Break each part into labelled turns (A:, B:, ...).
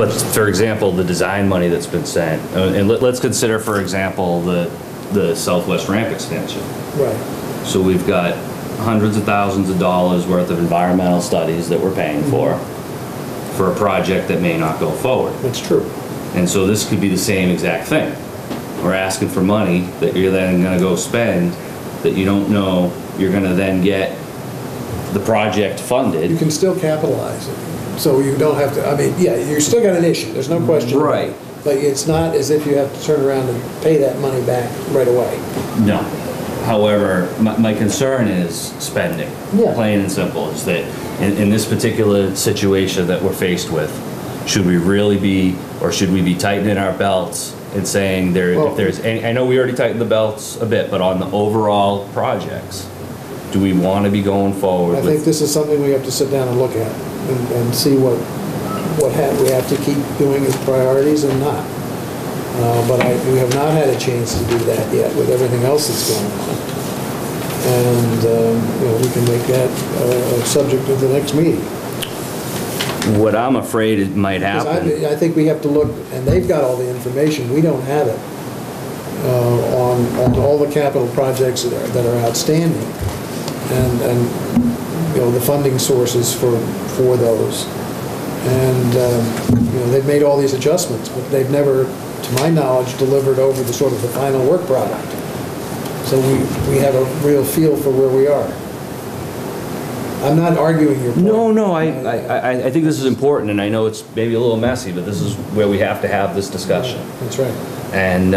A: But for example, the design money that's been sent, and let's consider, for example, the Southwest ramp extension.
B: Right.
A: So we've got hundreds of thousands of dollars worth of environmental studies that we're paying for a project that may not go forward.
B: That's true.
A: And so this could be the same exact thing. We're asking for money that you're then gonna go spend, that you don't know you're gonna then get the project funded.
B: You can still capitalize it. So you don't have to, I mean, yeah, you're still got an issue, there's no question.
A: Right.
B: But it's not as if you have to turn around and pay that money back right away.
A: No. However, my concern is spending.
B: Yeah.
A: Plain and simple, is that in this particular situation that we're faced with, should we really be, or should we be tightening our belts and saying if there's any, I know we already tightened the belts a bit, but on the overall projects, do we want to be going forward?
B: I think this is something we have to sit down and look at and see what we have to keep doing as priorities and not. But we have not had a chance to do that yet with everything else that's going on. And you know, we can make that a subject of the next meeting.
A: What I'm afraid it might happen.
B: I think we have to look, and they've got all the information, we don't have it, on all the capital projects that are outstanding, and you know, the funding sources for those. And you know, they've made all these adjustments, but they've never, to my knowledge, delivered over the sort of the final work product. So we have a real feel for where we are. I'm not arguing your point.
A: No, I think this is important, and I know it's maybe a little messy, but this is where we have to have this discussion.
B: That's right.
A: And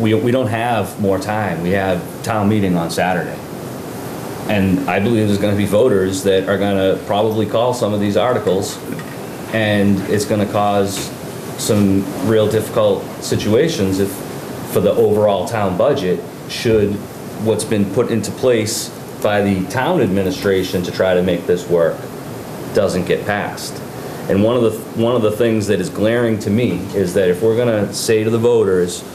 A: we don't have more time. We have town meeting on Saturday. And I believe there's going to be voters that are going to probably call some of these articles, and it's going to cause some real difficult situations for the overall town budget, should what's been put into place by the town administration to try to make this work doesn't get passed. And one of the things that is glaring to me is that if we're going to say to the voters,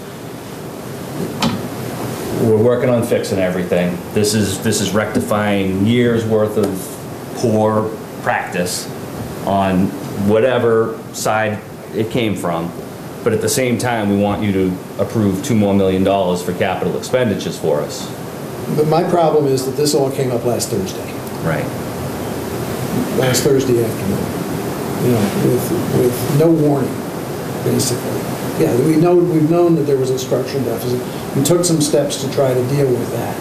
A: we're working on fixing everything, this is rectifying years worth of poor practice on whatever side it came from, but at the same time we want you to approve $2 more million for capital expenditures for us.
B: But my problem is that this all came up last Thursday.
A: Right.
B: Last Thursday afternoon. You know, with no warning, basically. Yeah, we've known that there was a structural deficit. We took some steps to try to deal with that,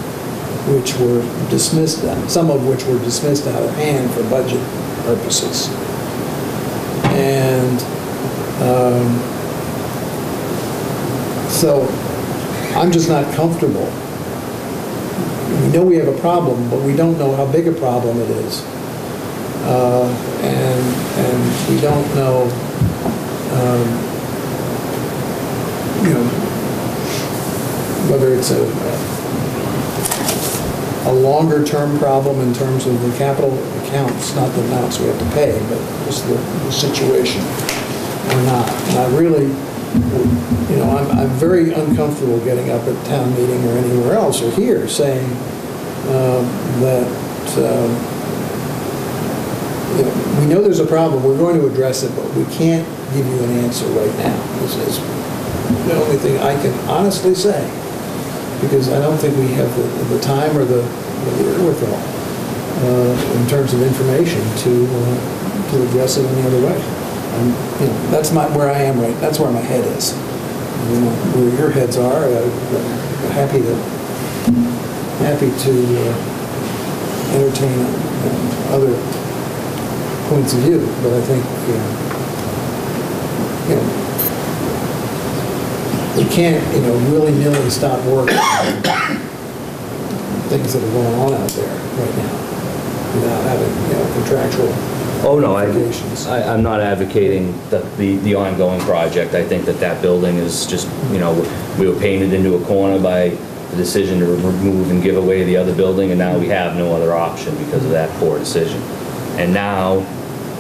B: which were dismissed, some of which were dismissed out of hand for budget purposes. And so I'm just not comfortable. We know we have a problem, but we don't know how big a problem it is. And we don't know, you know, whether it's a longer-term problem in terms of the capital accounts, not the amounts we have to pay, but just the situation or not. And I really, you know, I'm very uncomfortable getting up at town meeting or anywhere else or here saying that you know, we know there's a problem, we're going to address it, but we can't give you an answer right now. This is the only thing I can honestly say, because I don't think we have the time or the wherewithal in terms of information to address it any other way. And, you know, that's where I am right. That's where my head is. You know, where your heads are, I'm happy to entertain other points of view. But I think you know, we can't, you know, willy-nilly stop working on things that are going on out there right now without having, you know, contractual.
A: Oh no, I'm not advocating the ongoing project. I think that building is just, you know, we were painted into a corner by the decision to remove and give away the other building, and now we have no other option because of that poor decision. And now,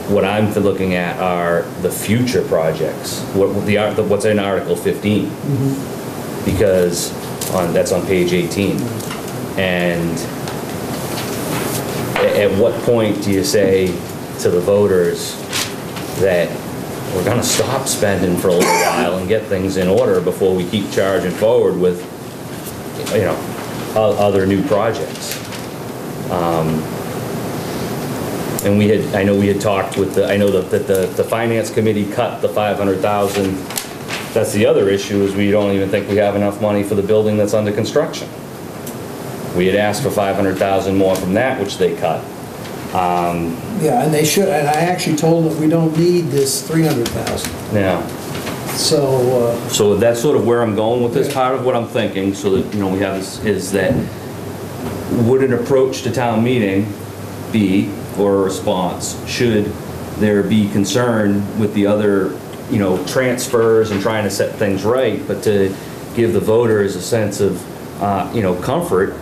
A: what I'm looking at are the future projects. What's in Article 15, because that's on page 18. And at what point do you say to the voters that we're gonna stop spending for a little while and get things in order before we keep charging forward with, you know, other new projects. And I know we had talked with I know that the finance committee cut the 500,000. That's the other issue, is we don't even think we have enough money for the building that's under construction. We had asked for 500,000 more from that, which they cut.
B: Yeah, and they should, and I actually told them we don't need this 300,000.
A: Yeah.
B: So,
A: that's sort of where I'm going with this.
B: Yeah.
A: Part of what I'm thinking, so that, you know, we have this, is that would an approach to town meeting be, or a response, should there be concern with the other, you know, transfers and trying to set things right, but to give the voters a sense of, you know, comfort,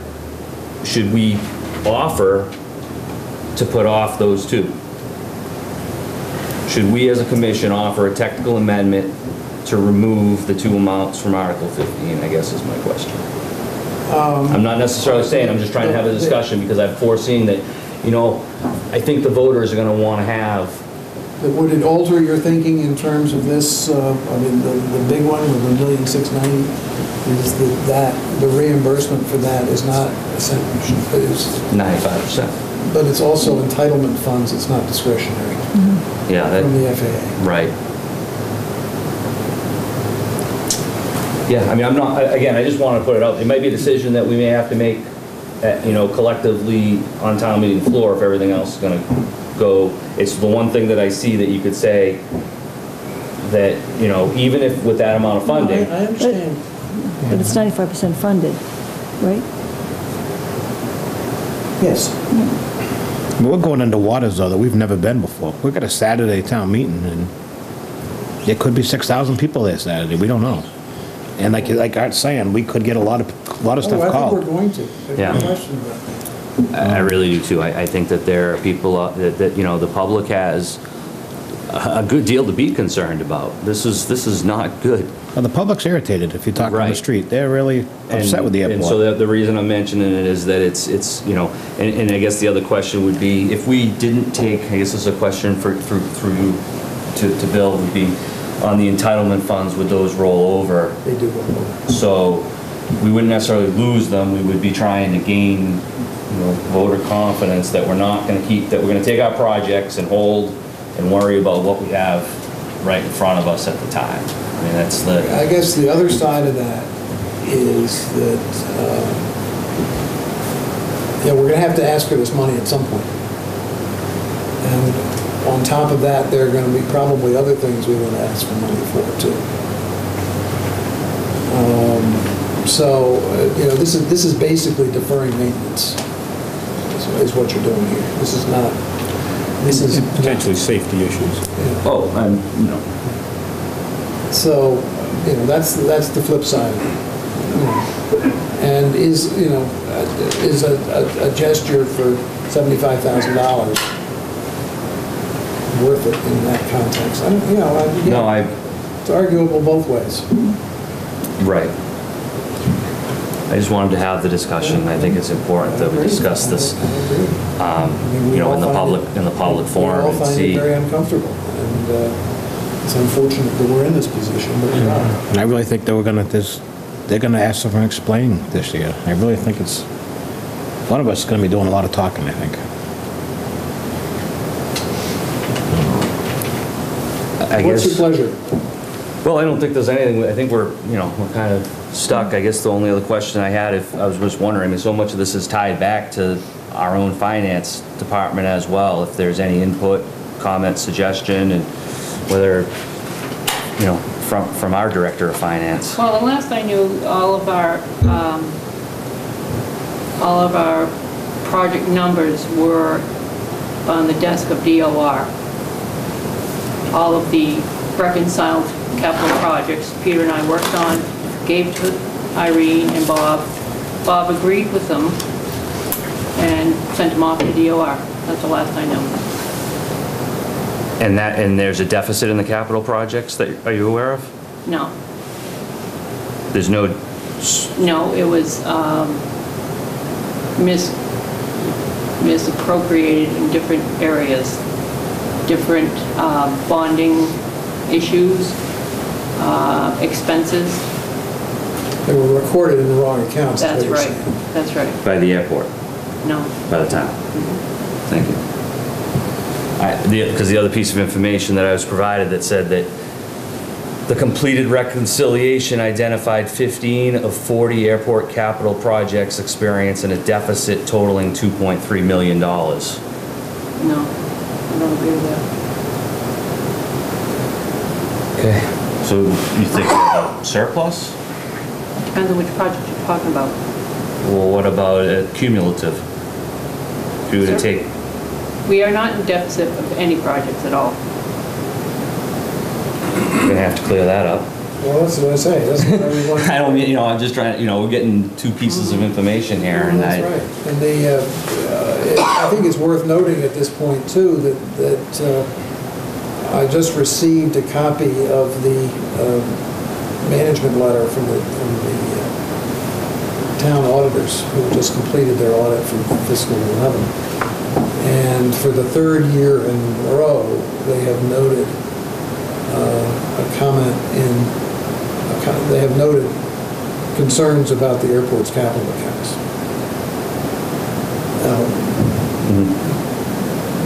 A: should we offer to put off those two? Should we as a commission offer a technical amendment to remove the two amounts from Article 15, I guess is my question. I'm not necessarily saying, I'm just trying to have a discussion, because I've foreseen that, you know, I think the voters are going to want to have.
B: would it alter your thinking in terms of this, I mean, the big one with the $1,690,000, is that the reimbursement for that is not essential, is
A: 95%.
B: But it's also entitlement funds, it's not discretionary.
A: Yeah.
B: From the FAA.
A: Right. Yeah, I mean, I'm not, again, I just want to put it out. It might be a decision that we may have to make, you know, collectively on town meeting floor if everything else is going to go. It's the one thing that I see that you could say that, you know, even if with that amount of funding.
B: I understand.
C: But it's 95% funded, right?
B: Yes.
D: We're going into waters, though, that we've never been before. We've got a Saturday town meeting, and there could be 6,000 people there Saturday. We don't know. And like Art's saying, we could get a lot of stuff
B: I
D: called.
B: think we're going to. There's
A: Yeah.
B: no question about that.
A: I really do too. I think that there are people that, you know, the public has a good deal to be concerned about. This is not good.
D: Well, the public's irritated if you talk on the
A: Right.
D: street. They're really upset with the airport.
A: And so the reason I'm mentioning it is that it's you know, and I guess the other question would be, if we didn't take, I guess this is a question through you to Bill, would be on the entitlement funds, would those roll over?
B: They do roll over.
A: So we wouldn't necessarily lose them. We would be trying to gain, you know, voter confidence that we're not going to keep, that we're going to take our projects and hold and worry about what we have right in front of us at the time. I mean, that's the.
B: I guess the other side of that is that, yeah, we're going to have to ask for this money at some point. And on top of that, there are going to be probably other things we want to ask for money for, too. So, you know, this is basically deferring maintenance, is what you're doing here. This is not, this is.
E: Potentially safety issues.
B: Yeah.
A: Oh, you know.
B: So, you know, that's the flip side of it. You know. And is a gesture for $75,000 worth it in that context? I don't, you know, it's arguable both ways.
A: Right. I just wanted to have the discussion. I think it's important that we discuss this, you know, in the public forum
B: We all
A: and
B: find
A: see.
B: it very uncomfortable, and it's unfortunate that we're in this position, but we are.
D: And I really think they're gonna ask someone to explain this year. I really think one of us is gonna be doing a lot of talking, I think.
B: What's your pleasure?
A: Well, I don't think there's anything, I think we're kind of stuck. I guess the only other question I had, if I was just wondering, I mean, so much of this is tied back to our own finance department as well. If there's any input, comment, suggestion, and whether, you know, from our director of finance.
F: Well, the last I knew, all of our project numbers were on the desk of DOR. All of the reconciled capital projects Peter and I worked on, gave to Irene and Bob. Bob agreed with them and sent them off to DOR. That's the last I know.
A: And there's a deficit in the capital projects that, are you aware of?
F: No.
A: There's no.
F: No, it was misappropriated in different areas. Different bonding issues, expenses.
B: They were recorded in the wrong accounts. is
F: That's
B: what you're
F: right,
B: saying.
F: that's right.
A: By the airport,
F: No,
A: by the town. Thank you. Because the other piece of information that I was provided that said that the completed reconciliation identified 15 of 40 airport capital projects experiencing a deficit totaling $2.3 million.
F: no, I don't agree with that.
A: Okay. So you think surplus?
F: Depends on which project you're talking about.
A: Well, what about cumulative? If you were to
F: Sir?
A: take,
F: We are not in deficit of any projects at all.
A: we're gonna have to clear that up.
B: Well, that's what I say, that's what everyone.
A: I don't mean, I'm just trying, we're getting two pieces of information here, and
B: That's right. And I think it's worth noting at this point too, that I just received a copy of the management letter from the town auditors who just completed their audit for fiscal 11. And for the third year in a row, they have noted they have noted concerns about the airport's capital accounts.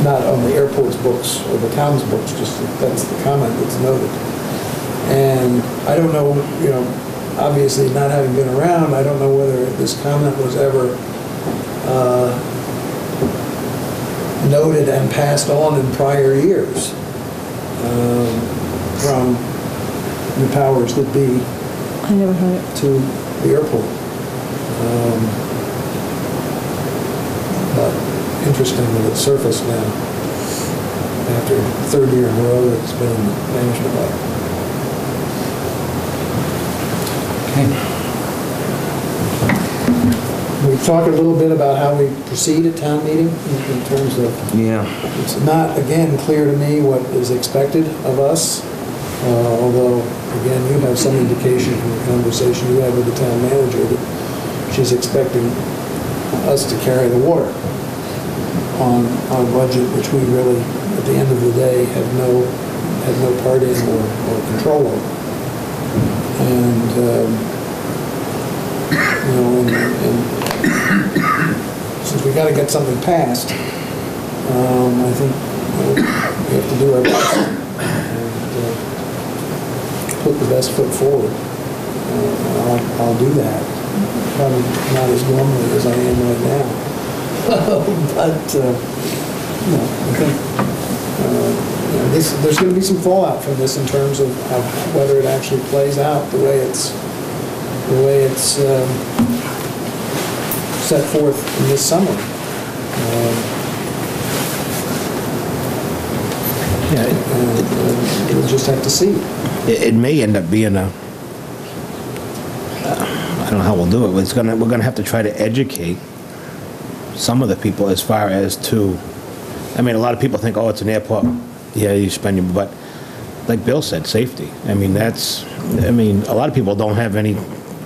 B: Not on the airport's books or the town's books, just that's the comment that's noted. And I don't know, obviously not having been around, I don't know whether this comment was ever noted and passed on in prior years from the powers that be
C: I never heard it.
B: to the airport. But interesting that it surfaced now after the third year in a row that it's been in the management letter. We talked a little bit about how we proceed at town meeting in terms of,
A: Yeah.
B: it's not, again, clear to me what is expected of us, although, again, you have some indication from the conversation you had with the town manager that she's expecting us to carry the water on a budget which we really, at the end of the day, had no part in or control over. And, since we got to get something passed, I think we have to do our best and put the best foot forward. I'll do that. Probably not as normally as I am right now. But, I think there's going to be some fallout from this in terms of whether it actually plays out the way it's set forth in this summer. We'll just have to see.
D: It may end up being I don't know how we'll do it, but we're gonna have to try to educate some of the people as far as to, a lot of people think, oh, it's an airport, yeah, you spend your, but like Bill said, safety. A lot of people don't have any,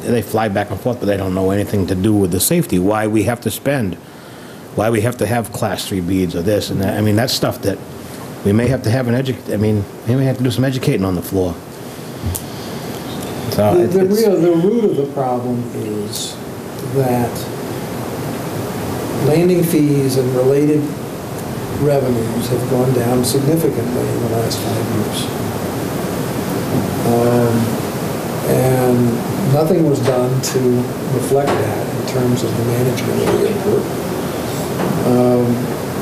D: they fly back and forth, but they don't know anything to do with the safety, why we have to spend, why we have to have class 3 beads or this and that. That's stuff that we may have to have we may have to do some educating on the floor. So
B: the root of the problem is that landing fees and related revenues have gone down significantly in the last 5 years. And nothing was done to reflect that in terms of the management of the airport.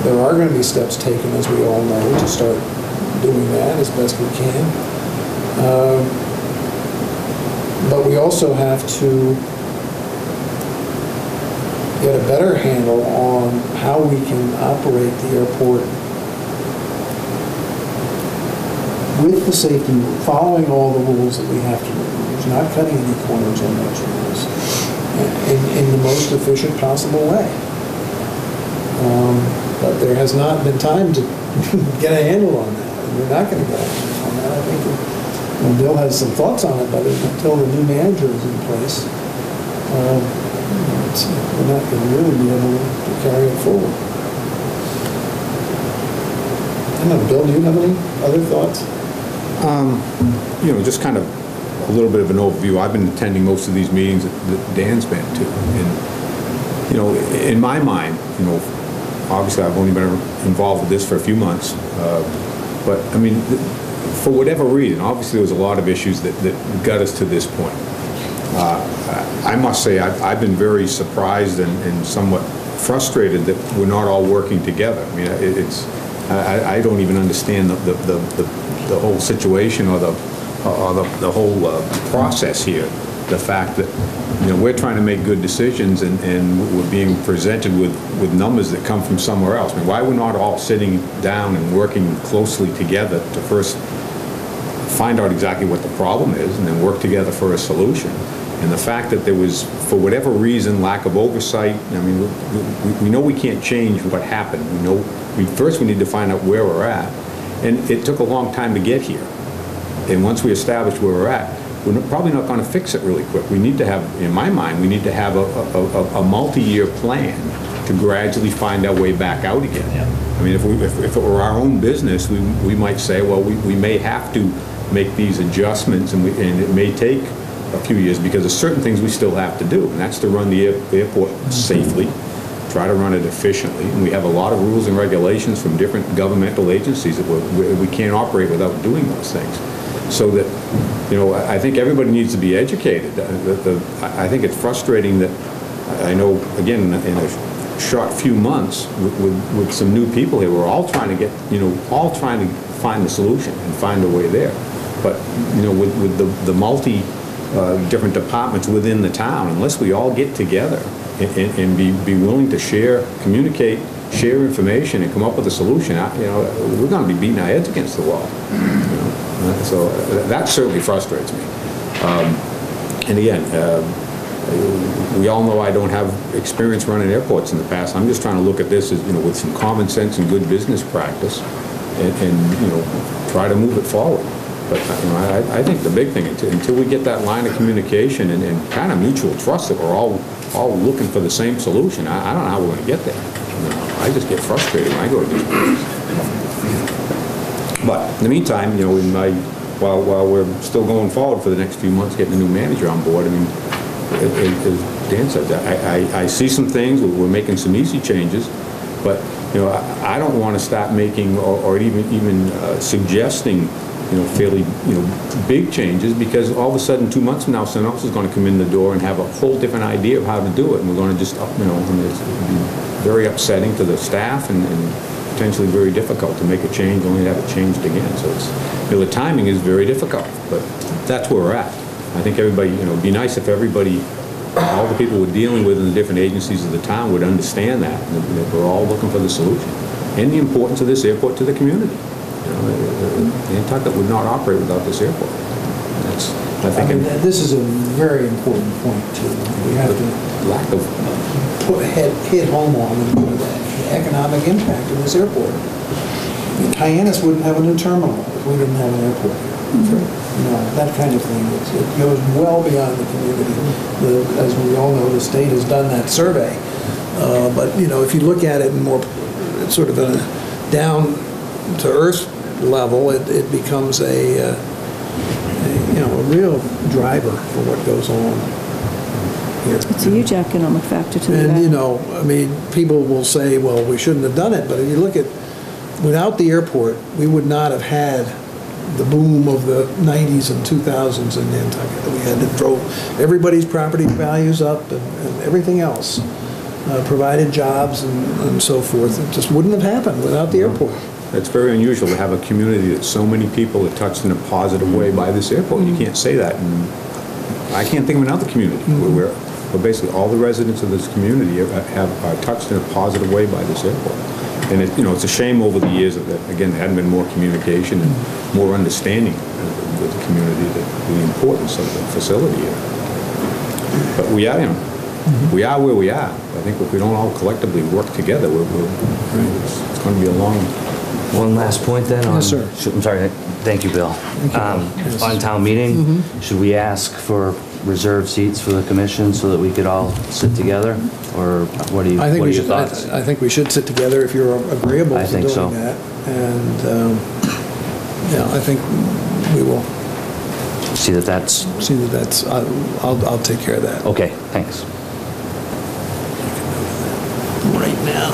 B: There are going to be steps taken, as we all know, to start doing that as best we can. But we also have to get a better handle on how we can operate the airport with the safety, following all the rules that we have to use, not cutting any corners on those rules, in the most efficient possible way. But there has not been time to get a handle on that, and we're not going to get a handle on that. I think Bill has some thoughts on it, but until the new manager is in place, we're not going to really be able to carry it forward. I don't know, Bill, do you have any other thoughts?
E: You know, just kind of a little bit of an overview. I've been attending most of these meetings that Dan's been to, and, you know, in my mind, you know, obviously I've only been involved with this for a few months, but, I mean, for whatever reason, obviously there was a lot of issues that got us to this point. I must say, I've been very surprised and somewhat frustrated that we're not all working together. I mean, I don't even understand the whole situation or the whole process here. The fact that, you know, we're trying to make good decisions and we're being presented with numbers that come from somewhere else. I mean, why we're not all sitting down and working closely together to first find out exactly what the problem is and then work together for a solution. And the fact that there was, for whatever reason, lack of oversight. I mean, we know we can't change what happened. We know, first we need to find out where we're at. And it took a long time to get here. And once we establish where we're at, we're probably not going to fix it really quick. We need to have, in my mind, we need to have a multi-year plan to gradually find our way back out again. Yeah. I mean, if it were our own business, we might say, well, we may have to make these adjustments, and it may take a few years because there's certain things we still have to do, and that's to run the airport safely, try to run it efficiently, and we have a lot of rules and regulations from different governmental agencies that we can't operate without doing those things. So that, you know, I think everybody needs to be educated. I think it's frustrating that, I know, again, in a short few months, with some new people here, we're all trying to get, you know, all trying to find the solution and find a way there. But, you know, with the different departments within the town, unless we all get together and be willing to share, communicate, share information and come up with a solution, you know, we're going to be beating our heads against the wall. You know? So that certainly frustrates me. And again, we all know I don't have experience running airports in the past. I'm just trying to look at this as, you know, with some common sense and good business practice and you know, try to move it forward. But, you know, I think the big thing, until we get that line of communication and kind of mutual trust that we're all looking for the same solution, I don't know how we're going to get there. You know, I just get frustrated when I go to these meetings. But in the meantime, you know, while we're still going forward for the next few months, getting a new manager on board, I mean, as Dan said, I see some things. We're making some easy changes, but, you know, I don't want to start making or even suggesting, you know, fairly, you know, big changes, because all of a sudden 2 months from now, someone else is going to come in the door and have a whole different idea of how to do it, and we're going to just, you know, it's be very upsetting to the staff and potentially very difficult to make a change, only to have it changed again. So it's, you know, the timing is very difficult, but that's where we're at. I think everybody, you know, it'd be nice if everybody, all the people we're dealing with in the different agencies of the town would understand that we're all looking for the solution and the importance of this airport to the community. You know, Nantucket would not operate without this airport. That's, I think,
B: I mean, this is a very important point too. We have to
E: lack of
B: hit home on the economic impact of this airport. I mean, Hyannis wouldn't have a new terminal if we didn't have an airport here. You know, that kind of thing. It goes well beyond the community. As we all know, the state has done that survey. But, you know, if you look at it in more sort of a down to earth level, it becomes a real driver for what goes on here.
C: It's a huge economic factor to the
B: And, you know, I mean, people will say, well, we shouldn't have done it, but if you look at, without the airport, we would not have had the boom of the 90s and 2000s in Nantucket. We had to throw everybody's property values up and everything else, provided jobs and so forth. It just wouldn't have happened without the airport.
E: It's very unusual to have a community that so many people are touched in a positive way by this airport. You can't say that. And I can't think of another community where basically all the residents of this community are touched in a positive way by this airport. And it's a shame over the years that, again, there hadn't been more communication and more understanding with the community the importance of the facility here. But we are, we are where we are. I think if we don't all collectively work together, it's going to be a long.
A: One last point then on...
B: Yes, sir.
A: I'm sorry. Thank you, Bill.
B: Yes.
A: On town meeting, should we ask for reserved seats for the commission so that we could all sit together? Or what are your thoughts?
B: I think we should sit together if you're agreeable to doing that. And, Yeah, I think we will
A: See that that's,
B: see that that's, I'll take care of that
A: okay, thanks.
B: right now.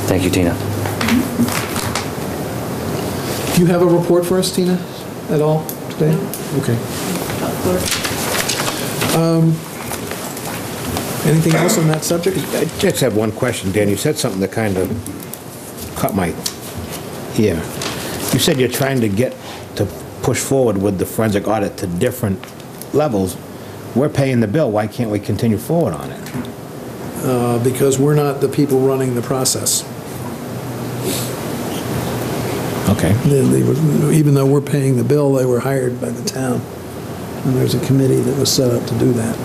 A: Thank you, Tina.
B: Do you have a report for us, Tina, at all today? Okay. Anything else on that subject?
D: I just have one question, Dan. You said something that kind of caught my ear. You said you're trying to get to push forward with the forensic audit to different levels. We're paying the bill. Why can't we continue forward on it?
B: Because we're not the people running the process.
D: Okay.
B: Even though we're paying the bill, they were hired by the town. And there's a committee that was set up to do that.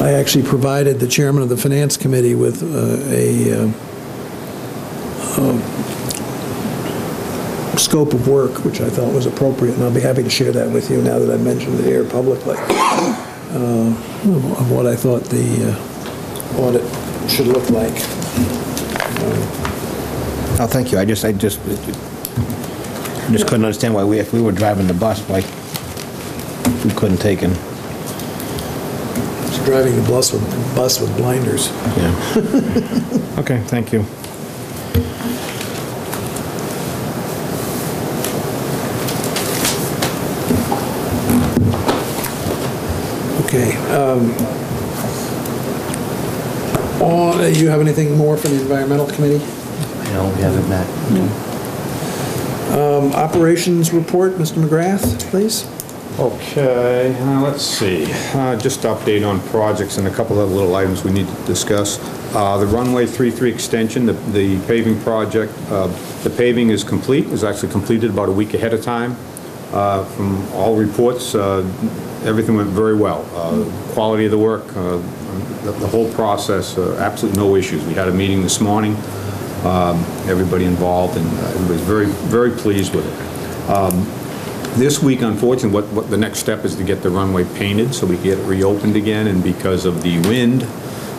B: I actually provided the chairman of the finance committee with a scope of work, which I thought was appropriate, and I'll be happy to share that with you now that I've mentioned it here publicly, of what I thought the audit should look like.
D: Oh, thank you. I just couldn't understand why if we were driving the bus, why we couldn't take in.
B: It's driving the bus with blinders.
D: Yeah. Okay, thank you.
B: Okay. You have anything more for the environmental committee?
A: No, we haven't met.
B: Operations report, Mr. McGrath, please.
E: Okay, let's see. Just update on projects and a couple of little items we need to discuss. The runway 3-3 extension, the paving project, the paving is complete. It was actually completed about a week ahead of time. From all reports, everything went very well. Quality of the work, the whole process, absolutely no issues. We had a meeting this morning, everybody involved, and everybody's very, very pleased with it. This week, unfortunately, what the next step is to get the runway painted so we can get it reopened again, and because of the wind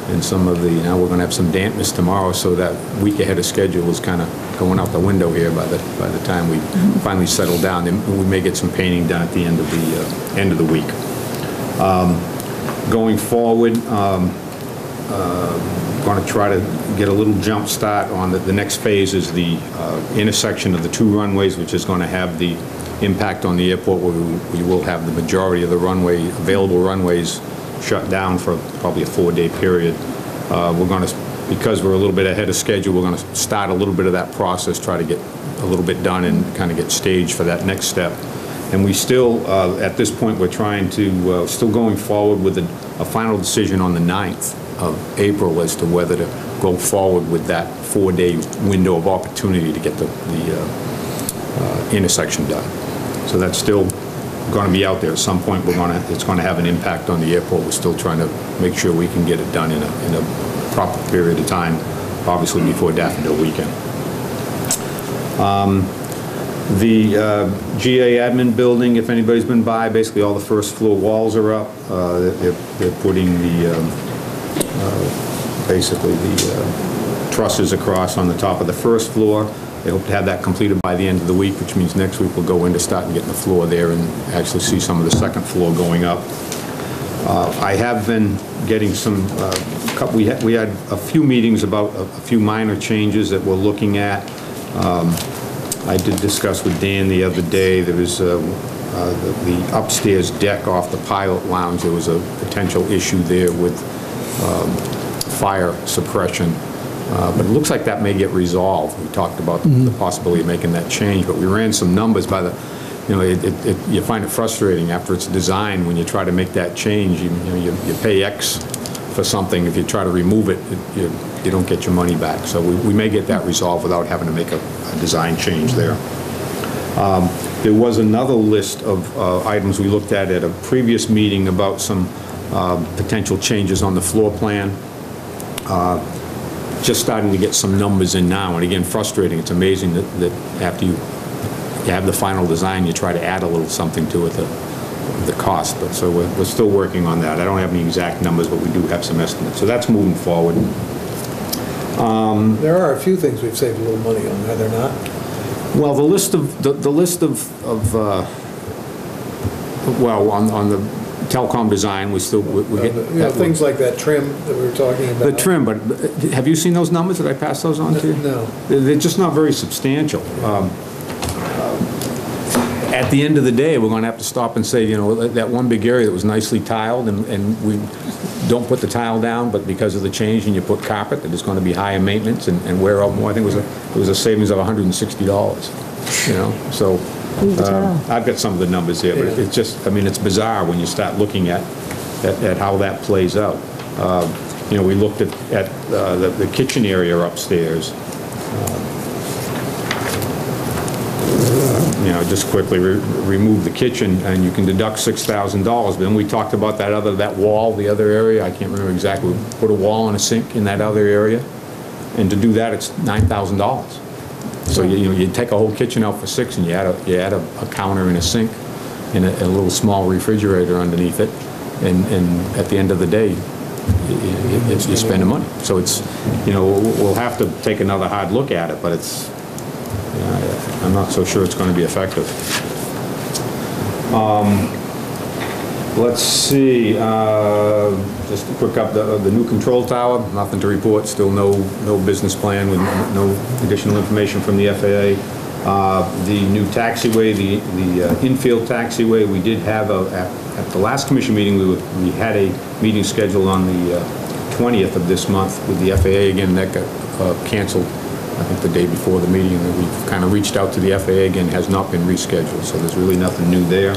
E: and some of the, now we're going to have some dampness tomorrow, so that week ahead of schedule is kind of going out the window here by the time we finally settle down. And we may get some painting done at the end of the week. Going forward, going to try to get a little jump start on the next phase is the intersection of the two runways, which is going to have the impact on the airport, where we will have the majority of the available runways shut down for probably a 4-day period. We're going to, because we're a little bit ahead of schedule, we're going to start a little bit of that process, try to get a little bit done and kind of get staged for that next step. And we still, at this point, we're trying to, still going forward with a final decision on the 9th of April as to whether to go forward with that 4-day window of opportunity to get the intersection done. So that's still going to be out there. At some point, it's going to have an impact on the airport. We're still trying to make sure we can get it done in a proper period of time, obviously before Daffodil Weekend. The GA admin building, if anybody's been by, basically all the first floor walls are up. They're putting basically the trusses across on the top of the first floor. They hope to have that completed by the end of the week, which means next week we'll go in to start and get the floor there and actually see some of the second floor going up. I have been getting some, we had a few meetings about a few minor changes that we're looking at. I did discuss with Dan the other day, there was the upstairs deck off the pilot lounge. There was a potential issue there with fire suppression. But it looks like that may get resolved. We talked about the possibility of making that change, but we ran some numbers by the, you find it frustrating after it's designed when you try to make that change. You pay X for something. If you try to remove it, you don't get your money back. So we may get that resolved without having to make a design change there. There was another list of items we looked at a previous meeting about some potential changes on the floor plan. Just starting to get some numbers in now, and again, frustrating. It's amazing that after you you have the final design, you try to add a little something to it, the cost. But so we're still working on that. I don't have any exact numbers, but we do have some estimates. So that's moving forward.
B: There are a few things we've saved a little money on, are there not?
E: Well, the list of well, on the telecom design, we get
B: You know, things like that trim that we were talking about.
E: the trim. But have you seen those numbers? Did I pass those on to you?
B: No.
E: They're just not very substantial. At the end of the day, we're going to have to stop and say, you know, that one big area that was nicely tiled, and we don't put the tile down, but because of the change, and you put carpet, that is going to be higher maintenance and wear out more. I think it was a savings of $160. You know, so I've got some of the numbers here, but it's just, I mean, it's bizarre when you start looking at how that plays out. You know, we looked at the kitchen area upstairs. You know, just quickly remove the kitchen and you can deduct $6,000. But then we talked about that wall, the other area, I can't remember exactly. We put a wall and a sink in that other area, and to do that, it's $9,000. So you take a whole kitchen out for $6,000 and you add a counter and a sink and a little small refrigerator underneath it, and at the end of the day, you're spending money. So it's, you know, we'll have to take another hard look at it, but it's, I'm not so sure it's going to be effective. Let's see, just a quick up, the new control tower, nothing to report, still no business plan with no additional information from the FAA. The new taxiway, the infield taxiway, we did have at the last commission meeting, we had a meeting scheduled on the 20th of this month with the FAA. Again, that got canceled, I think, the day before the meeting, and we've kind of reached out to the FAA again, has not been rescheduled, so there's really nothing new there.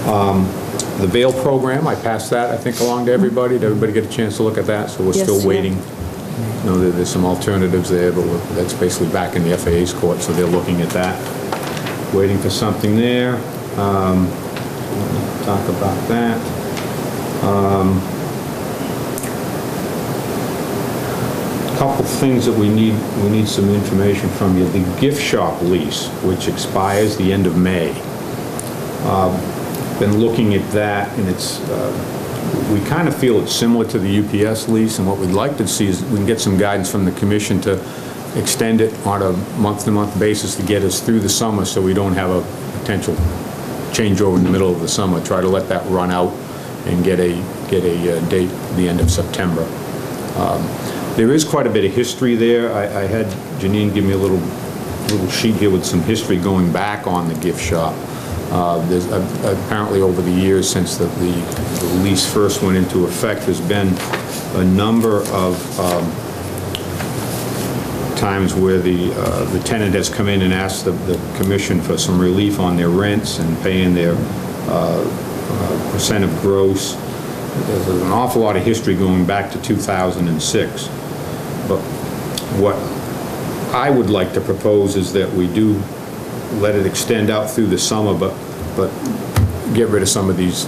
E: The Vail program, I passed that, I think, along to everybody. Did everybody get a chance to look at that? So we're still waiting. You know, there's some alternatives there, but that's basically back in the FAA's court, so they're looking at that. Waiting for something there. Talk about that. Couple things that we need some information from you. The gift shop lease, which expires the end of May. Been looking at that, and it's we kind of feel it's similar to the UPS lease, and what we'd like to see is we can get some guidance from the commission to extend it on a month-to-month basis to get us through the summer, so we don't have a potential changeover in the middle of the summer. Try to let that run out and get a date the end of September. There is quite a bit of history there. I had Janine give me a little sheet here with some history going back on the gift shop. There's apparently over the years since the lease first went into effect, there's been a number of times where the tenant has come in and asked the commission for some relief on their rents and paying their percent of gross. There's an awful lot of history going back to 2006. But what I would like to propose is that we do let it extend out through the summer, but get rid of some of these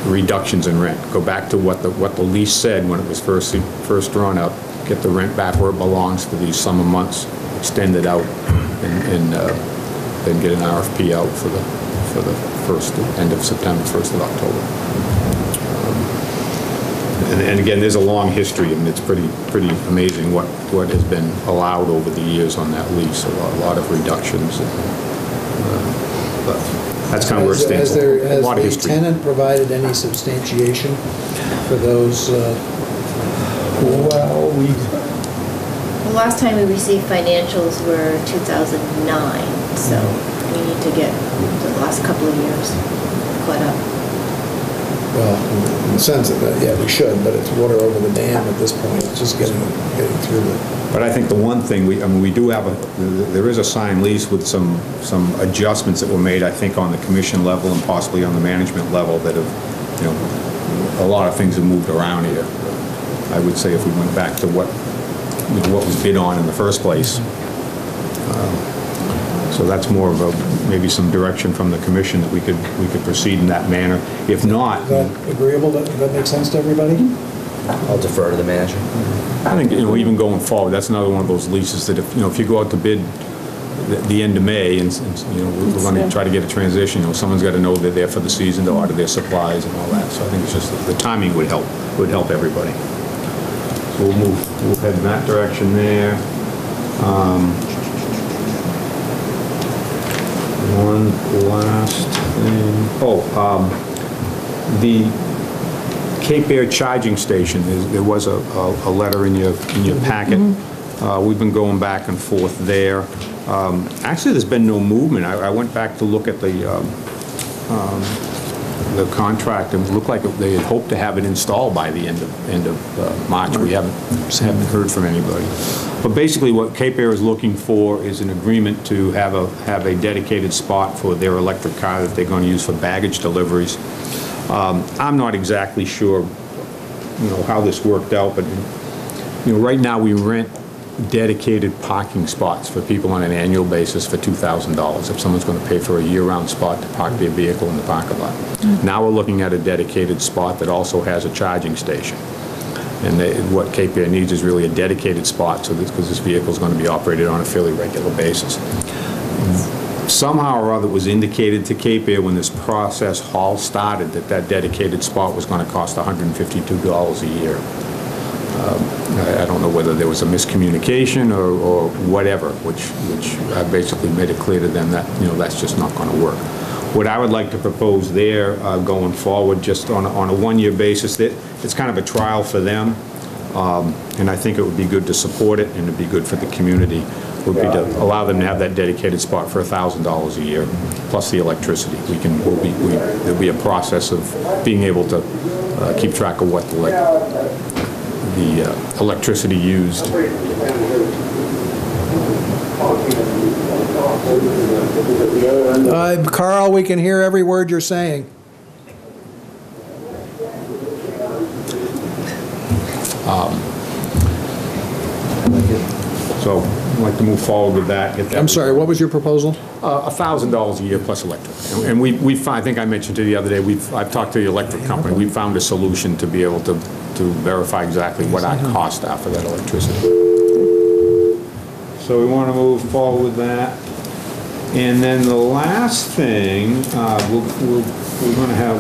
E: reductions in rent. Go back to what the lease said when it was first drawn up. Get the rent back where it belongs for these summer months. Extend it out, and then get an RFP out for the end of September, 1st of October. And again, there's a long history, and it's pretty amazing what has been allowed over the years on that lease. A lot of reductions. But that's kind of where it stands.
B: Has the tenant provided any substantiation for those?
E: Well,
G: The last time we received financials were 2009, so we need to get the last couple of years caught up.
B: Well, in the sense of that, yeah, we should, but it's water over the dam at this point. It's just getting through it.
E: But I think the one thing, we do have there is a signed lease with some adjustments that were made, I think, on the commission level and possibly on the management level that have, you know, a lot of things have moved around here. I would say if we went back to what was bid on in the first place. So that's more of maybe some direction from the commission that we could proceed in that manner. If not,
B: is that agreeable? Does that make sense to everybody?
A: I'll defer to the manager.
E: I think, you know, even going forward, that's another one of those leases that if you go out to bid, the end of May, and you know, we're going to try to get a transition. You know, someone's got to know they're there for the season, to order their supplies and all that. So I think it's just the timing would help everybody. So we'll head in that direction there. One last thing. The Cape Air charging station, there was a letter in your packet. We've been going back and forth there. Actually, there's been no movement. I went back to look at the contract, and it looked like they had hoped to have it installed by the end of March. We haven't heard from anybody. But basically, what Cape Air is looking for is an agreement to have a dedicated spot for their electric car that they're going to use for baggage deliveries. I'm not exactly sure, you know, how this worked out, but you know, right now we rent dedicated parking spots for people on an annual basis for $2,000 if someone's going to pay for a year-round spot to park their vehicle in the parking lot. Now we're looking at a dedicated spot that also has a charging station. And what Cape Air needs is really a dedicated spot, because this vehicle is going to be operated on a fairly regular basis. Somehow or other it was indicated to Cape Air when this process all started that dedicated spot was going to cost $152 a year. I don't know whether there was a miscommunication or whatever, which I basically made it clear to them that, you know, that's just not going to work. What I would like to propose there going forward, just on a one-year basis, that it's kind of a trial for them, and I think it would be good to support it, and it'd be good for the community, would be to allow them to have that dedicated spot for $1,000 a year, plus the electricity. There'll be a process of being able to keep track of what the electricity used.
B: Carl, we can hear every word you're saying.
E: So I'd like to move forward with that. Get that.
B: I'm sorry, what was your proposal?
E: $1,000 a year plus electric. And I think I mentioned to you the other day, I've talked to the electric company. We found a solution to be able to verify exactly what our costs are for that electricity. So we want to move forward with that. And then the last thing,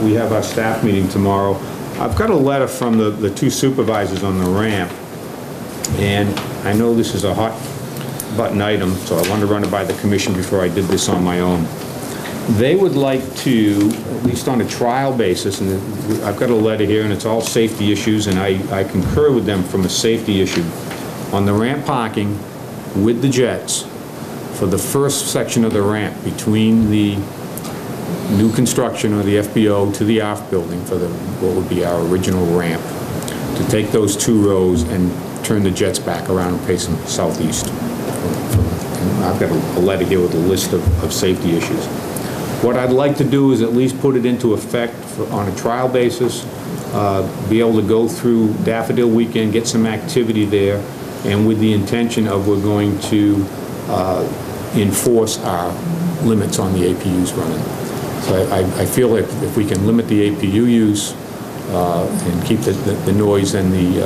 E: we have our staff meeting tomorrow. I've got a letter from the two supervisors on the ramp, and I know this is a hot button item, so I wanted to run it by the commission before I did this on my own. They would like to, at least on a trial basis, and I've got a letter here, and it's all safety issues, and I concur with them from a safety issue. On the ramp parking with the jets, for the first section of the ramp between the new construction or the FBO to the ARF building for what would be our original ramp, to take those 2 rows and turn the jets back around and face them southeast. And I've got a letter here with a list of safety issues. What I'd like to do is at least put it into effect on a trial basis, be able to go through Daffodil Weekend, get some activity there, and with the intention of we're going to enforce our limits on the APUs running. So I feel like if we can limit the APU use and keep the noise and the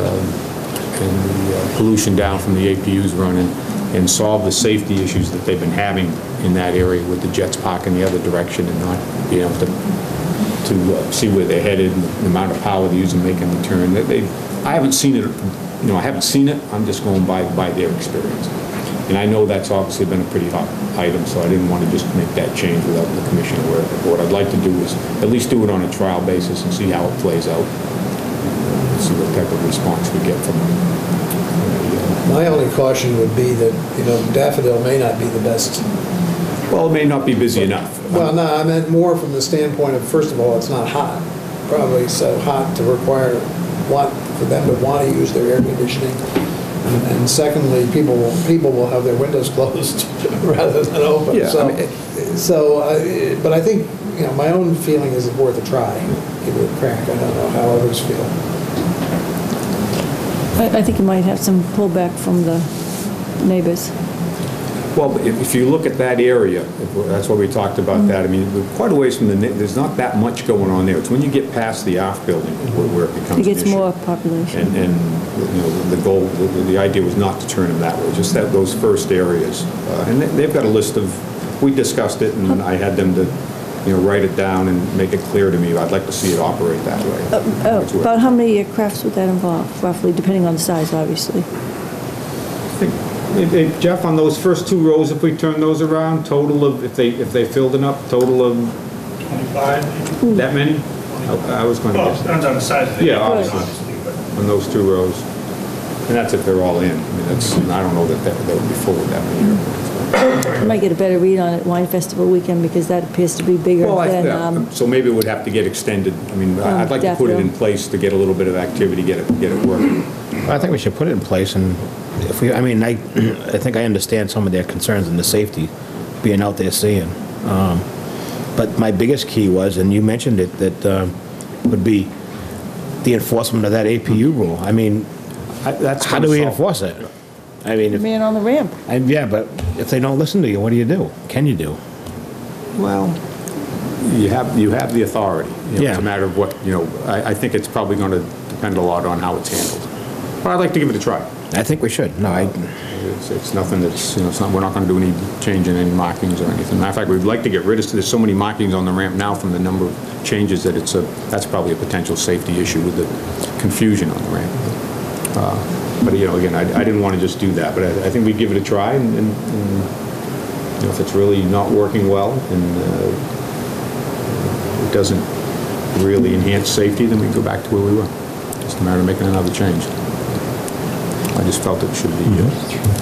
E: pollution down from the APUs running, and solve the safety issues that they've been having in that area with the jets parking the other direction and not being able to see where they're headed and the amount of power they use in making the turn. I haven't seen it, you know, I haven't seen it, I'm just going by their experience. And I know that's obviously been a pretty hot item, so I didn't want to just make that change without the commission aware of it. But what I'd like to do is at least do it on a trial basis and see how it plays out. See what type of response we get from them.
B: My only caution would be that, you know, Daffodil may not be the best.
E: Well, it may not be busy enough.
B: Well, no, I meant more from the standpoint of, first of all, it's not hot. Probably so hot to for them to want to use their air conditioning. And secondly, people will have their windows closed rather than open.
E: Yeah,
B: But I think, you know, my own feeling is it's worth a try. Give it a crack. I don't know how others feel.
C: I think you might have some pullback from the neighbors.
E: Well, if you look at that area, that's why we talked about that, I mean, we're quite a ways from there's not that much going on there. It's when you get past the ARF building where it becomes an
C: It
E: issue.
C: gets more population.
E: And, you know, the goal, the idea was not to turn them that way, just that, those first areas. And they've got a list of, we discussed it, and I had them to, you know, write it down and make it clear to me. I'd like to see it operate that way.
C: About how many crafts would that involve, roughly, depending on the size, obviously?
E: Jeff, on those first 2 rows, if we turn those around, total of, if they filled it up, total of
H: 25,
E: that many? I was going to
H: well,
E: guess that.
H: depends on the size of the.
E: Yeah, obviously.
H: but
E: On those 2 rows. And that's if they're all in. I mean, that's, I don't know that would be full with that many airplanes.
C: You might get a better read on it Wine Festival weekend, because that appears to be bigger
E: Well,
C: than,
E: so maybe it would have to get extended. I mean, I'd like to put it in place to get a little bit of activity, get it working.
D: I think we should put it in place, and if we, I mean, I think I understand some of their concerns and the safety being out there seeing. But my biggest key was, and you mentioned it, that would be the enforcement of that APU rule. I mean, how do we enforce it? I mean,
C: man on the ramp.
D: yeah, but if they don't listen to you, what do you do? Can you do?
E: Well, you have the authority. You know,
D: Yeah.
E: It's a matter of what, you know, I think it's probably going to depend a lot on how it's handled. But I'd like to give it a try.
D: I think we should. No,
E: It's nothing that's, you know, it's not, we're not going to do any change in any markings or anything. Matter of fact, we'd like to get rid of, there's so many markings on the ramp now from the number of changes that that's probably a potential safety issue with the confusion on the ramp. But, you know, again, I didn't want to just do that, but I think we'd give it a try, and you know, if it's really not working well and it doesn't really enhance safety, then we can go back to where we were. Just a matter of making another change. I just felt it should be,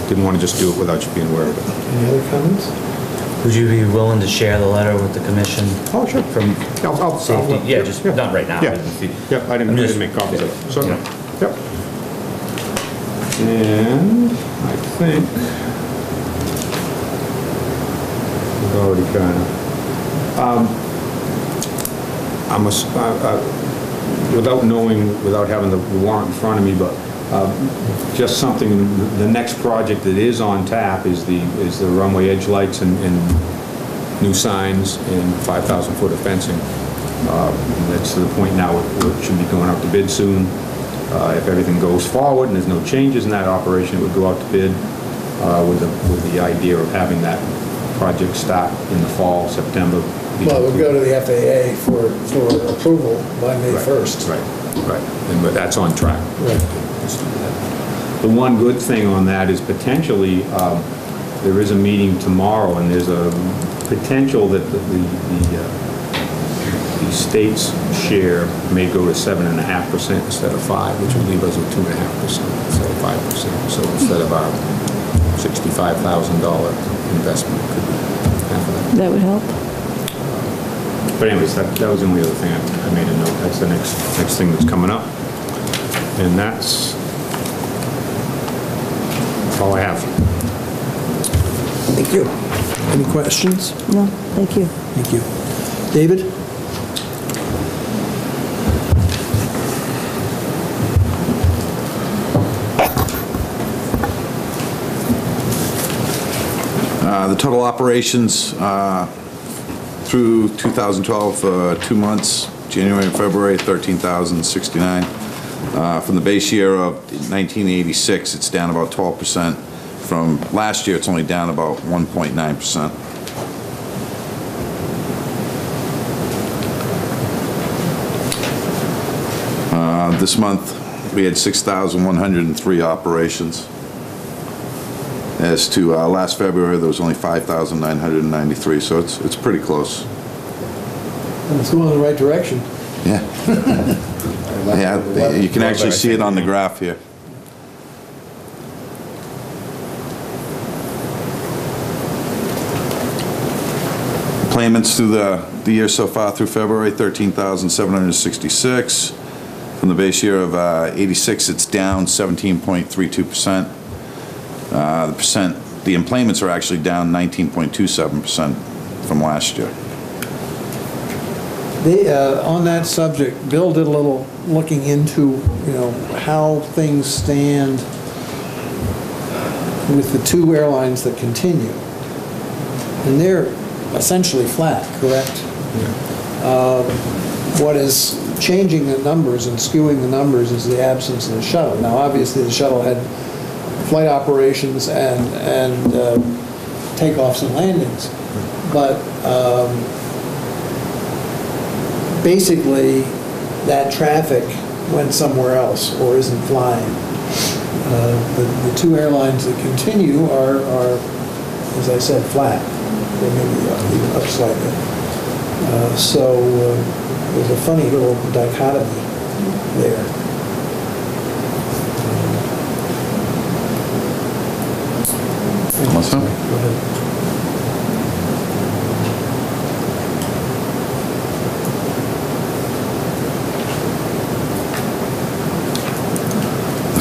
E: didn't want to just do it without you being aware of it.
B: Any other comments?
I: Would you be willing to share the letter with the commission?
E: Oh, sure.
I: From
E: I'll
I: safety? Yeah, just not right now.
E: Yeah,
I: but if you-
E: yeah, I
I: I'm just-
E: didn't make copies of it, so,
I: Yeah.
E: yep. And I think we've already kind of, without knowing, without having the warrant in front of me, but just something, the next project that is on tap is the runway edge lights and new signs and 5,000 foot of fencing. And that's to the point now where it should be going out to bid soon. If everything goes forward and there's no changes in that operation, it would go out to bid with the idea of having that project start in the fall, September.
B: Well, it would go to the FAA for approval by May 1st.
E: Right. But that's on track.
B: Right.
E: The one good thing on that is potentially, there is a meeting tomorrow, and there's a potential that the state's share may go to 7.5% instead of 5%, which would leave us with 2.5% instead of 5%. So instead of our $65,000 investment, it could be half of that.
C: That would help.
E: But anyways, that was the only other thing I made a note. That's the next thing that's coming up. And that's all I have.
B: Thank you. Any questions?
C: No, thank you.
B: Thank you. David?
J: The total operations through 2012, 2 months, January and February, 13,069. From the base year of 1986, it's down about 12%. From last year, it's only down about 1.9%. This month, we had 6,103 operations. As to last February, there was only 5,993, so it's pretty close.
B: It's going in the right direction.
J: Yeah. Yeah, you can actually see it on the graph here. Payments through the year so far through February, 13,766. From the base year of 86, it's down 17.32%. The employments are actually down 19.27% from last year.
B: On that subject, Bill did a little looking into, how things stand with the two airlines that continue, and they're essentially flat, correct? What is changing the numbers and skewing the numbers is the absence of the shuttle. Now, obviously, the shuttle had flight operations and takeoffs and landings, but basically, that traffic went somewhere else or isn't flying. The two airlines that continue are, as I said, flat, or maybe even up slightly. So there's a funny little dichotomy there.
J: Awesome.
B: Go ahead.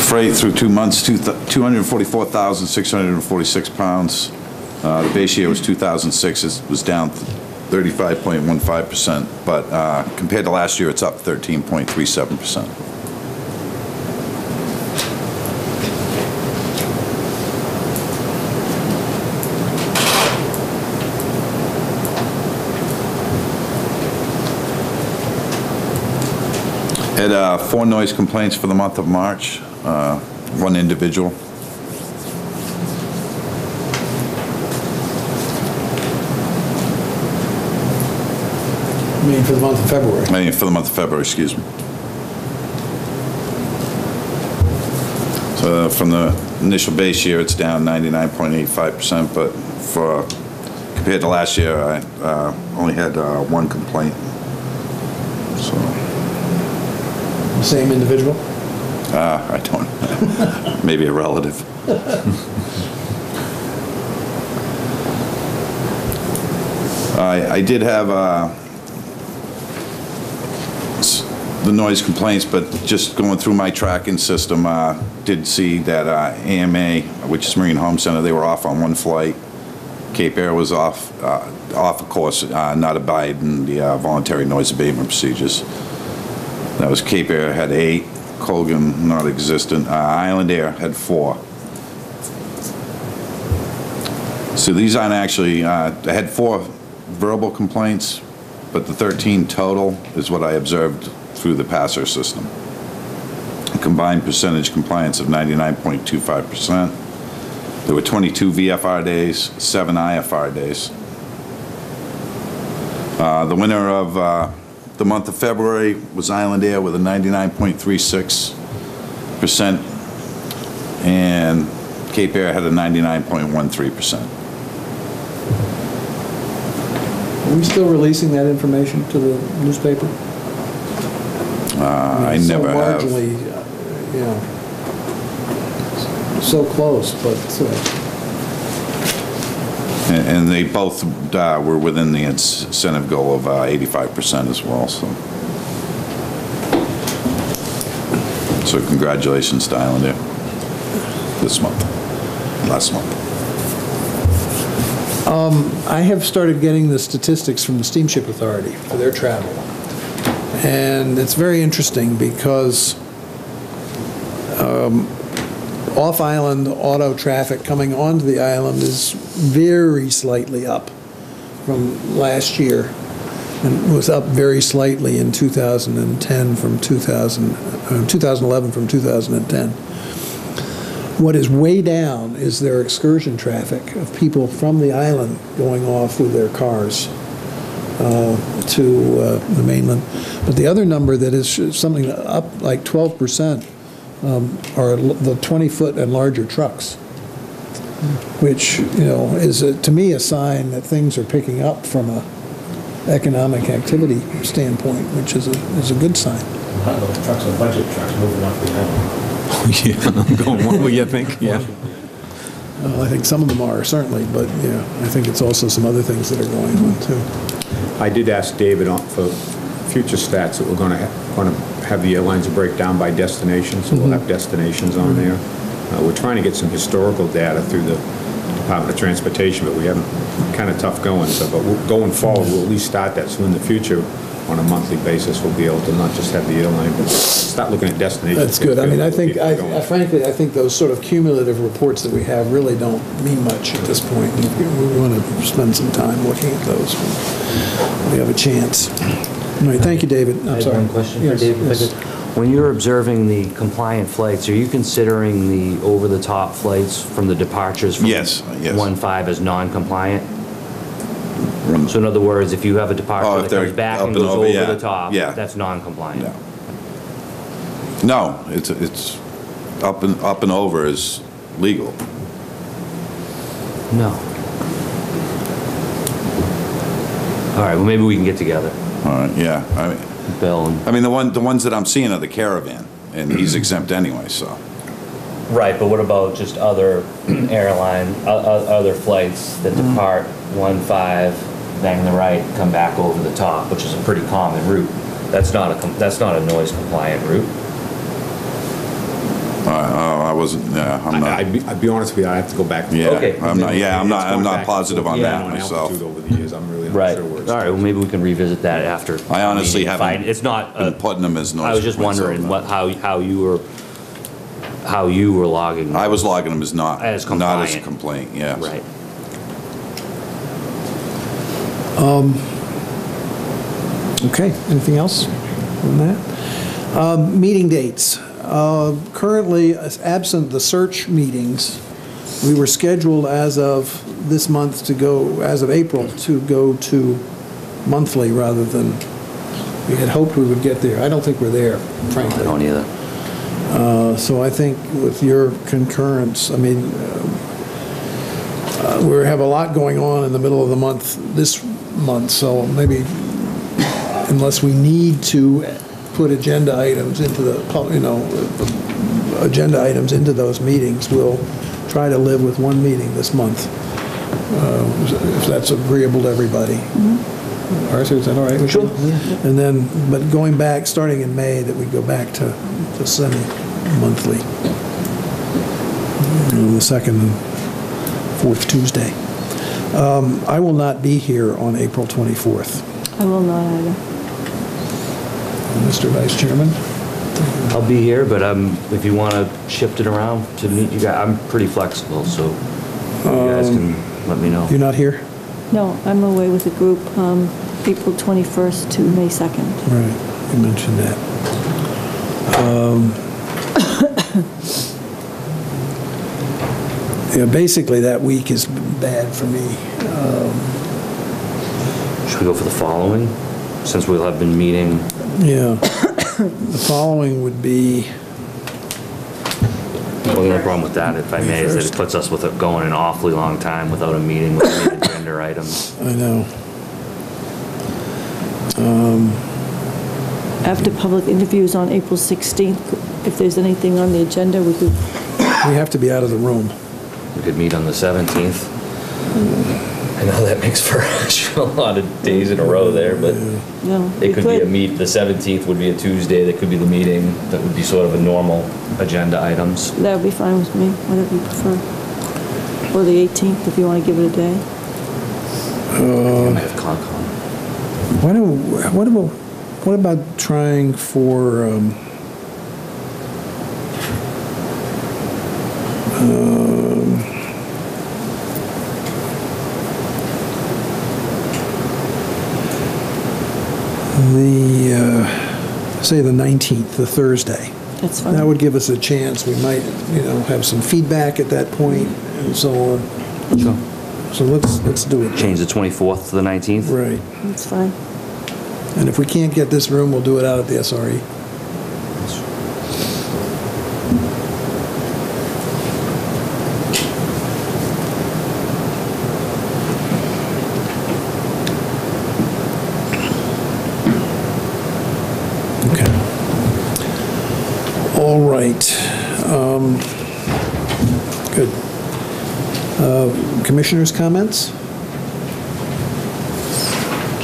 J: Freight through 2 months, 244,646 pounds. The base year was 2006, it was down 35.15%, but compared to last year, it's up 13.37%. Had 4 noise complaints for the month of March. 1 individual.
B: I mean, for the month of February.
J: I mean, for the month of February, excuse me. So from the initial base year, it's down 99.85%, but compared to last year, I only had 1 complaint. So.
B: Same individual?
J: I don't, maybe a relative. I did have the noise complaints, but just going through my tracking system, did see that AMA, which is Marine Home Center, they were off on 1 flight. Cape Air was off of course, not abiding the voluntary noise abatement procedures. That was Cape Air had 8. Colgan, not existent. Island Air had 4. So these aren't actually, I had 4 verbal complaints, but the 13 total is what I observed through the passer system. A combined percentage compliance of 99.25%. There were 22 VFR days, 7 IFR days. The winner of the month of February was Island Air with a 99.36%, and Cape Air had a 99.13%.
B: Are we still releasing that information to the newspaper?
J: I never have.
B: So marginally, so close, but...
J: And they both were within the incentive goal of 85% as well, so congratulations to Island Air last month.
B: I have started getting the statistics from the Steamship Authority for their travel. And it's very interesting because off-island auto traffic coming onto the island is very slightly up from last year, and was up very slightly in 2011 from 2010. What is way down is their excursion traffic of people from the island going off with their cars to the mainland. But the other number that is something up like 12% are the 20-foot and larger trucks, which, is to me a sign that things are picking up from a economic activity standpoint, which is a good sign.
D: Those trucks are budget trucks moving off the island.
E: Yeah, I'm going one way, you think? Yeah.
B: Well, I think some of them are, certainly, but I think it's also some other things that are going on, too.
E: I did ask David for future stats that we're going to have the airlines break down by destination, so we'll have destinations on there. We're trying to get some historical data through the Department of Transportation, but we haven't, kind of tough going. So, but going forward, we'll at least start that. So in the future, on a monthly basis, we'll be able to not just have the airline, but start looking at destinations.
B: That's good. I mean, I think,
E: Get going.
B: frankly, I think those sort of cumulative reports that we have really don't mean much at this point. We want to spend some time looking at those when we have a chance. All right, thank you, David.
I: I
B: I'm
I: had
B: sorry.
I: one question
B: Yes,
I: for David.
B: yes.
I: When you're observing the compliant flights, are you considering the over-the-top flights from the departures from
J: Yes, yes.
I: 1.5 as non-compliant? So in other words, if you have a
J: Oh,
I: departure
J: if
I: that
J: they're
I: comes back
J: up
I: and
J: and
I: goes
J: over,
I: over
J: yeah,
I: the top,
J: yeah.
I: that's non-compliant?
J: No, it's up and over is legal.
I: No. All right, well, maybe we can get together,
J: All right, yeah.
I: Bill, and...
J: I mean, the ones that I'm seeing are the Caravan, and he's exempt anyway, so.
I: Right, but what about just other airline, other flights that depart 1.5, bang the right, come back over the top, which is a pretty common route. That's not a noise compliant route.
J: I wasn't, yeah, I'm not.
E: I'd be honest with you, I have to go back.
J: Yeah,
I: Okay.
J: I'm not, yeah, I'm
E: It's gone
J: not
E: back
J: positive on
E: and
J: that
E: forth
J: myself.
E: altitude over the years, I'm really not
I: Right.
E: sure
I: All
E: where it's.
I: right, well, maybe we can revisit that after.
J: I honestly
I: the meeting.
J: haven't
I: Fine. It's not,
J: been putting them as noise.
I: I was just
J: complaints, so
I: wondering
J: no.
I: how you were logging.
J: I was logging them as not.
I: As
J: Not as a
I: compliant.
J: complaint, yes.
I: Right.
B: Okay, anything else on that? Meeting dates. Currently, absent the search meetings, we were scheduled as of this month to go, as of April, to go to monthly rather than, we had hoped we would get there. I don't think we're there, frankly.
I: I don't either.
B: So I think with your concurrence, I mean, we have a lot going on in the middle of the month, this month, so maybe unless we need to put agenda items into the, agenda items into those meetings, we'll try to live with one meeting this month, if that's agreeable to everybody. Arthur, is that all right with you? Sure. And then, but going back, starting in May, that we go back to semi-monthly, the second and fourth Tuesday. I will not be here on April 24th.
C: I will not either.
B: Mr. Vice Chairman?
I: I'll be here, but if you want to shift it around to meet you guys, I'm pretty flexible, so you guys can let me know.
B: You're not here?
C: No, I'm away with a group, April 21st to May 2nd.
B: Right, you mentioned that. Yeah, basically, that week is bad for me.
I: Should we go for the following, since we'll have been meeting?
B: Yeah. The following would be,
I: Well, the only problem with that, if I may, is that it puts us with it going an awfully long time without a meeting with any agenda items.
B: I know.
C: After public interviews on April 16th, if there's anything on the agenda, we could,
B: We have to be out of the room.
I: We could meet on the 17th. I know that makes for a lot of days in a row there, but
C: no.
I: it could be the 17th would be a Tuesday, that could be the meeting, that would be sort of a normal agenda items.
C: That would be fine with me, whatever you prefer. Or the 18th, if you want to give it a day.
I: I might have Concom.
B: What about trying for, say the 19th, the Thursday?
C: That's fine.
B: That would give us a chance. We might, have some feedback at that point and so on.
I: Sure.
B: So let's do it.
I: Change the 24th to the 19th?
B: Right.
C: That's fine.
B: And if we can't get this room, we'll do it out at the SRE. Okay. All right. Good. Commissioners' comments?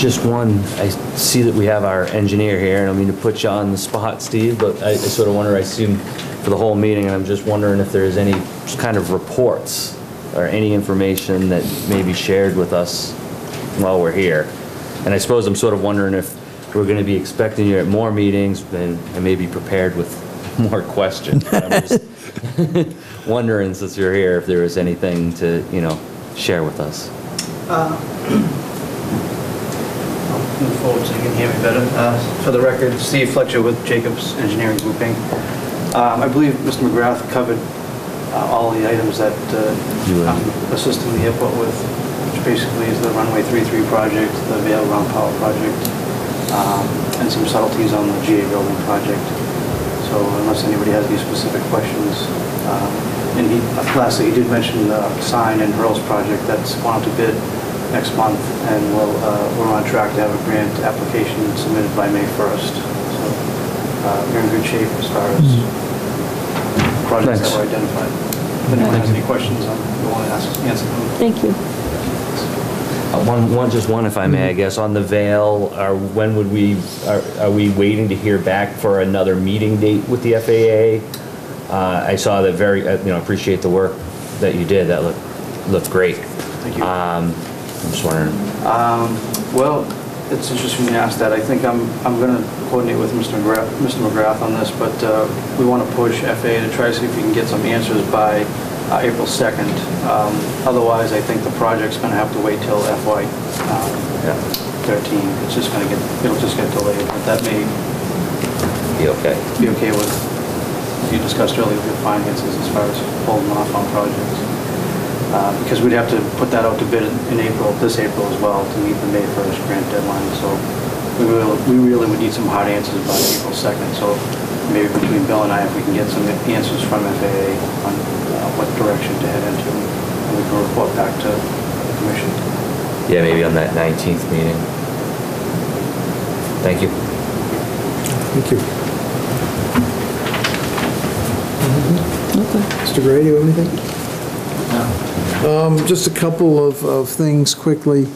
I: Just one, I see that we have our engineer here, and I don't mean to put you on the spot, Steve, but I sort of wonder, I see him for the whole meeting, and I'm just wondering if there's any kind of reports or any information that may be shared with us while we're here. And I suppose I'm sort of wondering if
A: we're gonna be expecting you at more meetings, then I may be prepared with more questions. But I'm just wondering, since you're here, if there is anything to, share with us.
K: I'll move forward so you can hear me better. For the record, Steve Fletcher with Jacobs Engineering Group, Inc. I believe Mr. McGrath covered all the items that I'm assisting the airport with, which basically is the runway 33 project, the Vail Ground Power project, and some subtleties on the GA building project. So unless anybody has any specific questions. And lastly, he did mention the sign and Hurls project that's going out to bid next month, and we're on track to have a grant application submitted by May 1st. So we're in good shape as far as projects that were identified. If anyone has any questions, I'm willing to answer them.
C: Thank you.
A: Just one, if I may, I guess, on the Vail, when would are we waiting to hear back for another meeting date with the FAA? I saw that appreciate the work that you did. That looked great.
K: Thank you.
A: I'm just wondering.
K: Well, it's interesting you asked that. I think I'm going to coordinate with Mr. McGrath on this, but we want to push FAA to try to see if we can get some answers by April 2nd. Otherwise, I think the project's going to have to wait till FY 13. It's just going to it'll just get delayed. But that may
A: Be okay.
K: with you discussed earlier with your finances as far as holding off on projects. Because we'd have to put that out to bid in this April as well, to meet the May 1st grant deadline. So we really would need some hard answers by April 2nd. So maybe between Bill and I, if we can get some answers from FAA on what direction to head into, and we can report back to the commission.
A: Yeah, maybe on that 19th meeting. Thank you.
B: Thank you.
C: Okay.
B: Mr. Gray, do you have anything? Just a couple of things quickly.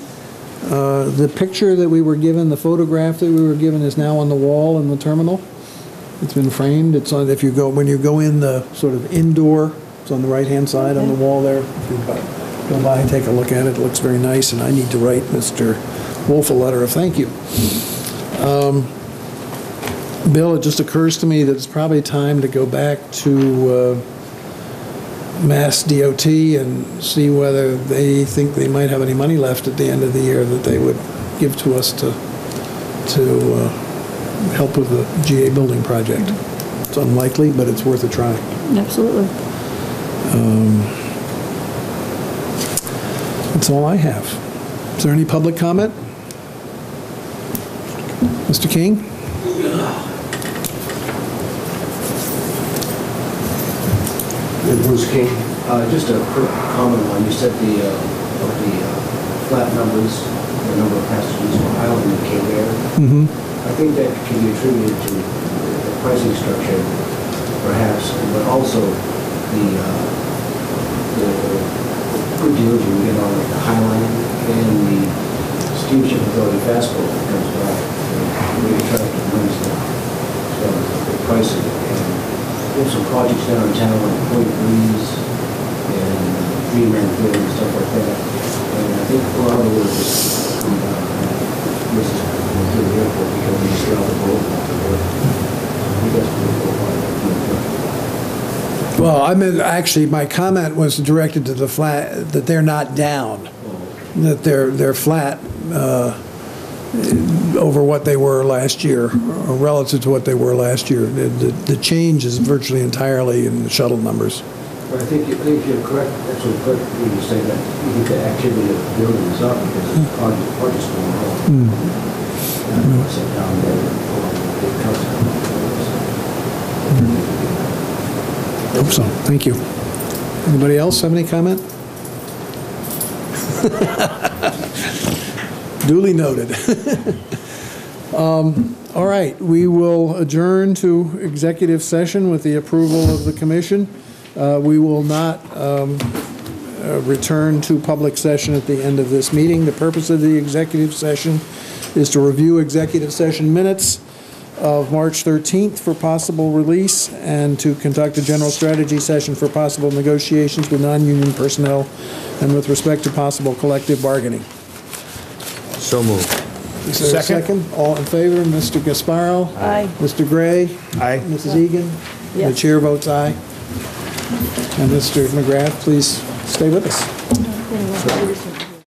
B: The picture that we were given, the photograph that we were given, is now on the wall in the terminal. It's been framed. It's on, when you go in the sort of indoor, it's on the right-hand side on the wall there. If you go by and take a look at it, it looks very nice, and I need to write Mr. Wolf a letter of thank you. Bill, it just occurs to me that it's probably time to go back to Mass DOT and see whether they think they might have any money left at the end of the year that they would give to us to help with the GA building project. It's unlikely, but it's worth a try.
C: Absolutely.
B: That's all I have. Is there any public comment? Mr. King?
L: Bruce King. Just a quick comment on, you said the flat numbers, the number of passengers per island that came there.
B: Mm-hmm.
L: I think that can be attributed to the pricing structure, perhaps, but also the good deals you get on like the Highline and the Steamship Authority Fast Boat that comes by. Really attractive wins there. So the pricing. And there's some projects downtown like Point Breeze and Greenman Field and stuff like that. And I think a lot of the work is coming down this is to the airport because we see all the boat off the work. You guys can go on that.
B: Well, I meant, actually, my comment was directed to the flat, that they're not down, that they're flat over what they were last year, or relative to what they were last year. The change is virtually entirely in the shuttle numbers.
L: But I think you're correct, actually correct when you say that you think the activity of the building is up because the project's going on. And I said down there, it comes
B: Hope so. Thank you. Anybody else have any comment? Duly noted. All right, we will adjourn to executive session with the approval of the commission. We will not return to public session at the end of this meeting. The purpose of the executive session is to review executive session minutes of March 13th for possible release and to conduct a general strategy session for possible negotiations with non-union personnel and with respect to possible collective bargaining.
A: So moved.
B: Is there a
D: Second.
B: second? All in favor, Mr. Gasparo?
C: Aye.
B: Mr. Gray?
D: Aye.
B: Mrs. Egan?
C: Yeah.
B: The chair votes aye. And Mr. McGrath, please stay with us.